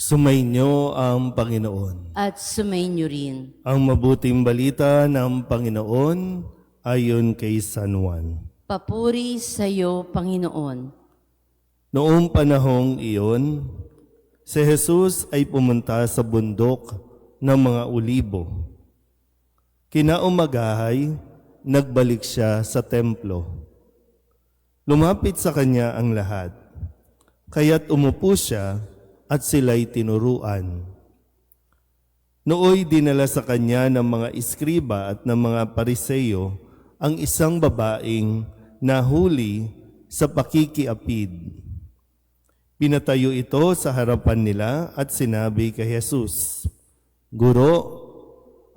Sumainyo ang Panginoon. At sumainyo rin. Ang mabuting balita ng Panginoon ayon kay San Juan. Papuri sa iyo, Panginoon. Noong panahong iyon, si Jesus ay pumunta sa bundok ng mga Olibo. Kinaumagahay, nagbalik siya sa templo. Lumapit sa kanya ang lahat, kaya't umupo siya at sila'y tinuruan. Nooy dinala sa kanya ng mga iskriba at ng mga pariseyo ang isang babaeng nahuli sa pakikiapid. Pinatayo ito sa harapan nila at sinabi kay Jesus, "Guro,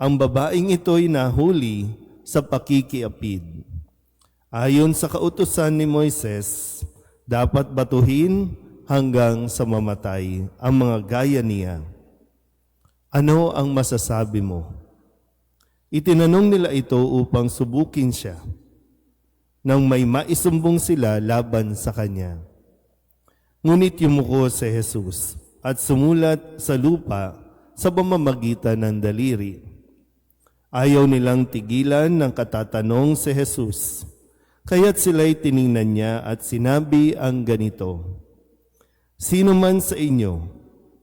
ang babaeng ito'y nahuli sa pakikiapid. Ayon sa kautusan ni Moises, dapat batuhin hanggang sa mamatay ang mga gaya niya. Ano ang masasabi mo?" Itinanong nila ito upang subukin siya, nang may maisumbong sila laban sa kanya. Ngunit yumuko si Jesus at sumulat sa lupa sa pamamagitan ng daliri. Ayaw nilang tigilan ng katatanong si Jesus, kaya't sila'y tiningnan niya at sinabi ang ganito, "Sino man sa inyo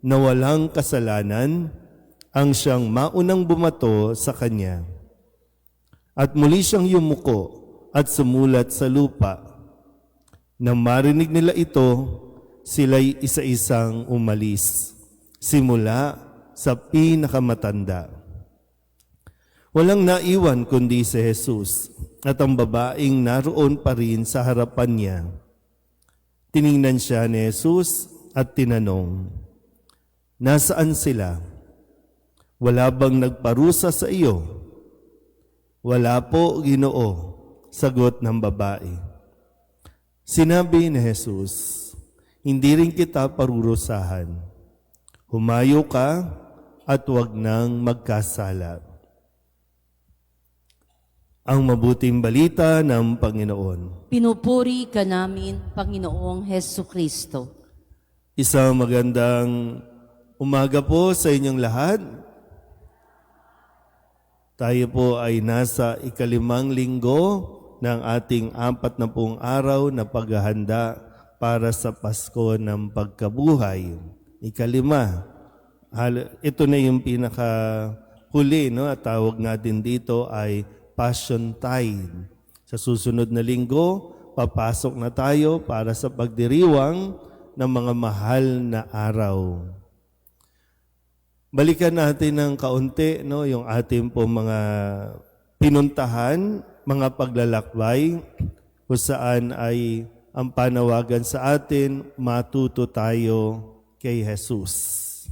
na walang kasalanan ang siyang maunang bumato sa kanya." At muli siyang yumuko at sumulat sa lupa. Nang marinig nila ito, sila'y isa-isang umalis, simula sa pinakamatanda. Walang naiwan kundi si Jesus at ang babaeng naroon pa rin sa harapan niya. Tiningnan siya ni Jesus at tinanong, "Nasaan sila? Wala bang nagparusa sa iyo?" "Wala po, Ginoo," sagot ng babae. Sinabi ni Jesus, "Hindi rin kita parurusahan. Humayo ka at huwag nang magkasala." Ang mabuting balita ng Panginoon. Pinupuri ka namin, Panginoong Hesukristo. Isang magandang umaga po sa inyong lahat. Tayo po ay nasa ikalimang linggo ng ating 40 araw na paghahanda para sa Pasko ng Pagkabuhay. Ikalima. Ito na yung pinakahuli, no? At tawag natin dito ay Passion Tide. Sa susunod na linggo, papasok na tayo para sa pagdiriwang ng mga mahal na araw. Balikan natin ng kaunti, no, yung ating po mga pinuntahan, mga paglalakbay, kung saan ay ang panawagan sa atin, matuto tayo kay Jesus.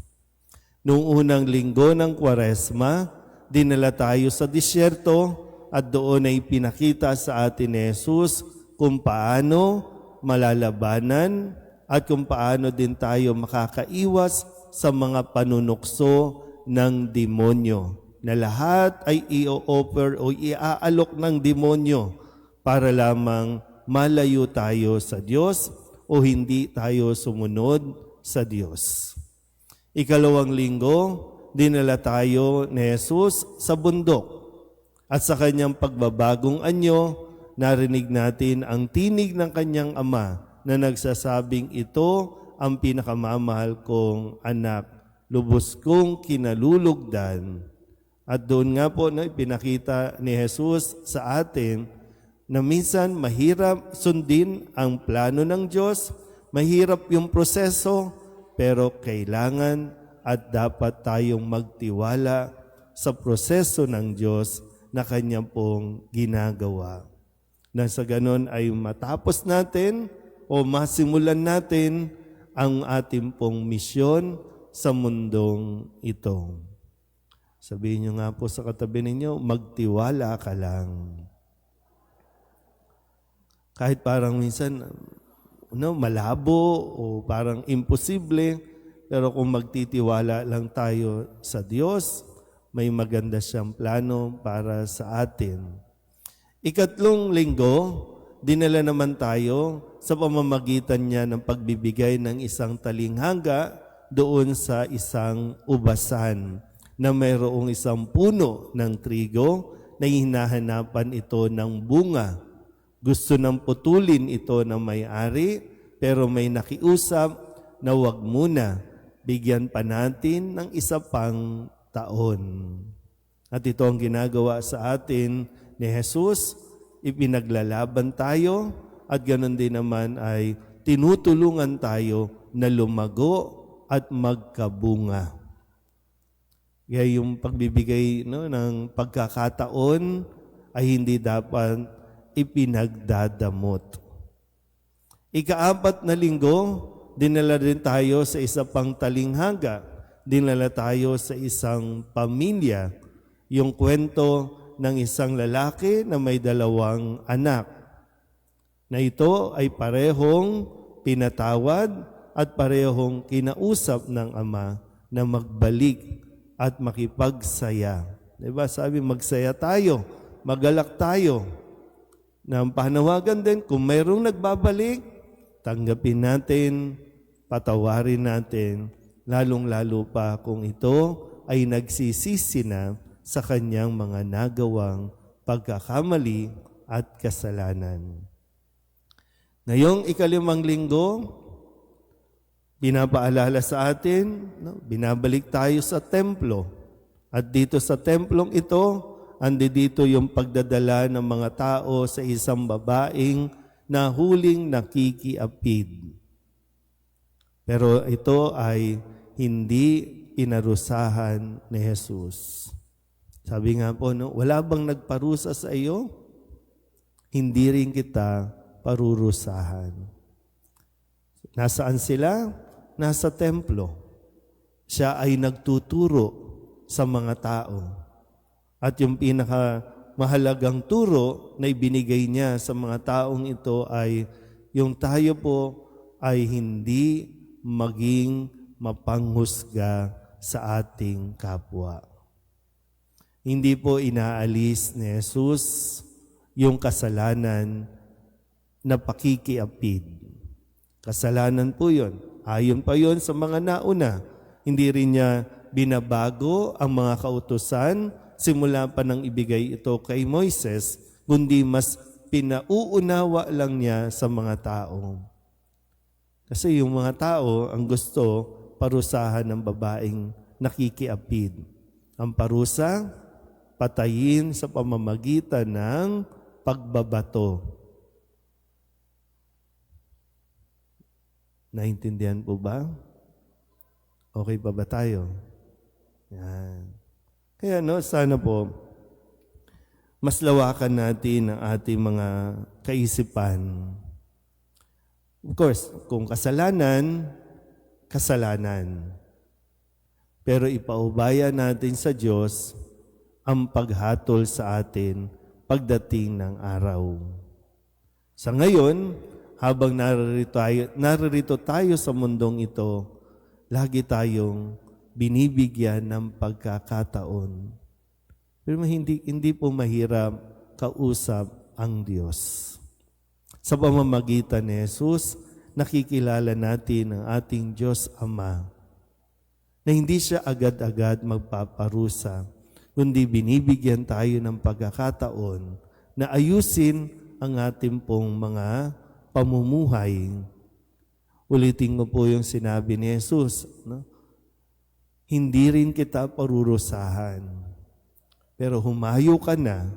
Noong unang linggo ng Kwaresma, dinala tayo sa disyerto at doon ay pinakita sa atin ni Jesus kung paano malalabanan at kung paano din tayo makakaiwas sa mga panunukso ng demonyo, na lahat ay i-offer o iaalok ng demonyo para lamang malayo tayo sa Diyos o hindi tayo sumunod sa Diyos. Ikalawang linggo, dinala tayo ni Jesus sa bundok. At sa kanyang pagbabagong anyo, narinig natin ang tinig ng kanyang ama na nagsasabing, "Ito ang pinakamamahal kong anak, lubos kong kinalulugdan." At doon nga po, no, pinakita ni Jesus sa atin na minsan mahirap sundin ang plano ng Diyos, mahirap yung proseso, pero kailangan at dapat tayong magtiwala sa proseso ng Diyos na Kanya pong ginagawa. Na sa ganon ay matapos natin o masimulan natin ang ating pong misyon sa mundong ito. Sabihin nyo nga po sa katabi ninyo, magtiwala ka lang. Kahit parang minsan malabo o parang imposible, pero kung magtitiwala lang tayo sa Diyos, may maganda siyang plano para sa atin. Ikatlong linggo, dinala naman tayo sa pamamagitan niya ng pagbibigay ng isang talinghanga doon sa isang ubasan na mayroong isang puno ng trigo na hinahanapan ito ng bunga. Gusto nang putulin ito ng may-ari, pero may nakiusap na wag muna, bigyan pa natin ng isa pang taon. At ito ang ginagawa sa atin ni Jesus, ipinaglalaban tayo at ganoon din naman ay tinutulungan tayo na lumago at magkabunga. Kaya yung pagbibigay ng pagkakataon ay hindi dapat ipinagdadamot. Ika-4 na linggo, dinala din tayo sa isa pang talinghaga. Dinala tayo sa isang pamilya. Yung kwento ng isang lalaki na may 2 anak. Na ito ay parehong pinatawad at parehong kinausap ng ama na magbalik at makipagsaya. Diba? Sabi, magsaya tayo, magalak tayo. Na ang panawagan din, kung mayroong nagbabalik, tanggapin natin, patawarin natin, lalong-lalo pa kung ito ay nagsisisi na sa kanyang mga nagawang pagkakamali at kasalanan. Ngayong 5 linggo, pinapaalala sa atin, binabalik tayo sa templo. At dito sa templong ito, dito yung pagdadala ng mga tao sa isang babaeng na huling nakikiapid. Pero ito ay hindi pinarusahan ni Jesus. Sabi nga po, wala bang nagparusa sa iyo? Hindi rin kita parurusahan. Nasaan sila? Nasa templo. Siya ay nagtuturo sa mga tao. At yung pinakamahalagang turo na ibinigay niya sa mga taong ito ay yung tayo po ay hindi maging mapanghusga sa ating kapwa. Hindi po inaalis ni Jesus yung kasalanan na pakikiapid. Kasalanan po yun. Ayon pa yon sa mga nauna. Hindi rin niya binabago ang mga kautusan simula pa nang ibigay ito kay Moises, kundi mas pinauunawa lang niya sa mga tao. Kasi yung mga tao ang gusto parusahan ng babaeng nakikiapid. Ang parusa, patayin sa pamamagitan ng pagbabato. Naintindihan po ba? Okay pa ba tayo? Yan. Kaya sana po, mas lawakan natin ang ating mga kaisipan. Of course, kung kasalanan, kasalanan. Pero ipaubaya natin sa Diyos ang paghatol sa atin pagdating ng araw. Sa ngayon, habang naririto tayo sa mundong ito, lagi tayong binibigyan ng pagkakataon. Pero hindi po mahirap kausap ang Diyos. Sa pamamagitan ni Jesus, nakikilala natin ang ating Diyos Ama na hindi siya agad-agad magpaparusa, kundi binibigyan tayo ng pagkakataon na ayusin ang ating pong mga pamumuhay. Ulitin ko po yung sinabi ni Jesus, hindi rin kita parurusahan, pero humayo ka na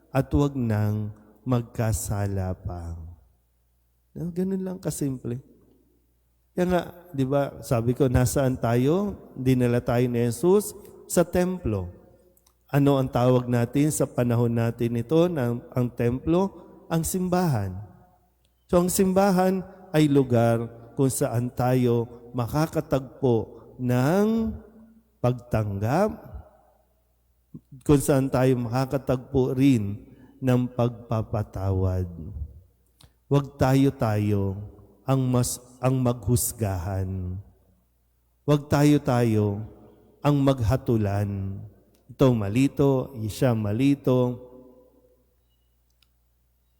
at huwag nang magkasala pa. Ganun lang kasimple. Kaya nga, di ba, sabi ko, nasaan tayo? Dinala tayo ni Jesus sa templo. Ano ang tawag natin sa panahon natin ito, ang templo? Ang simbahan. So ang simbahan ay lugar kung saan tayo makakatagpo ng pagtanggap, kung saan tayo makakatagpo rin ng pagpapatawad. Huwag tayo ang maghusgahan. Huwag tayo ang maghatulan. Ito malito, siya malito.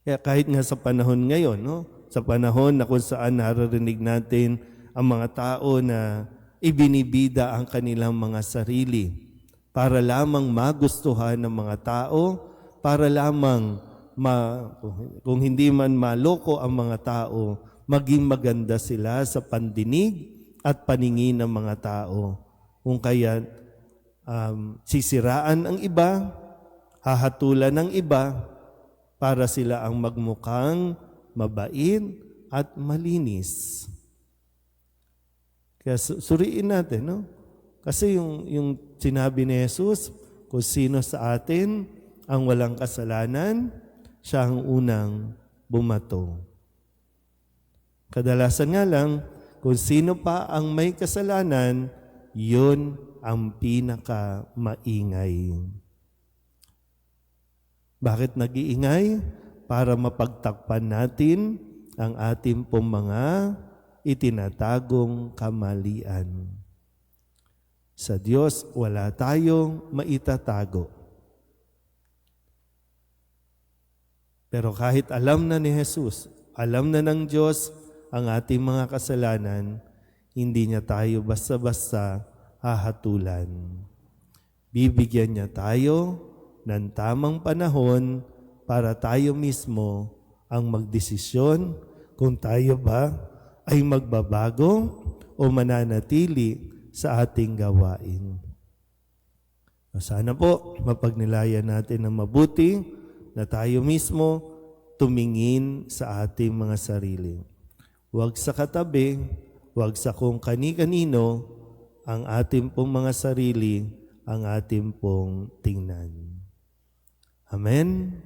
Kaya kahit nga sa panahon ngayon, sa panahon na kung saan naririnig natin ang mga tao na ibinibida ang kanilang mga sarili para lamang magustuhan ng mga tao, para lamang kung hindi man maloko ang mga tao, maging maganda sila sa pandinig at paningin ng mga tao. Kung kaya sisiraan ang iba, hahatulan ng iba, para sila ang magmukhang mabait at malinis. Kaya suriin natin, no? Kasi yung sinabi ni Jesus, kung sino sa atin ang walang kasalanan, siya ang unang bumato. Kadalasan nga lang, kung sino pa ang may kasalanan, yun ang pinaka-maingay. Bakit nag-iingay? Para mapagtakpan natin ang ating pong mga itinatagong kamalian. Sa Diyos, wala tayong maitatago. Pero kahit alam na ni Jesus, alam na ng Diyos ang ating mga kasalanan, hindi niya tayo basta-basta hahatulan. Bibigyan niya tayo ng tamang panahon para tayo mismo ang magdesisyon kung tayo ba ay magbabago o mananatili sa ating gawain. Sana po mapagnilayan natin ng mabuti na tayo mismo tumingin sa ating mga sarili. Huwag sa katabi, huwag sa kung kani-kanino, ang ating pong mga sarili, ang ating pong tingnan. Amen.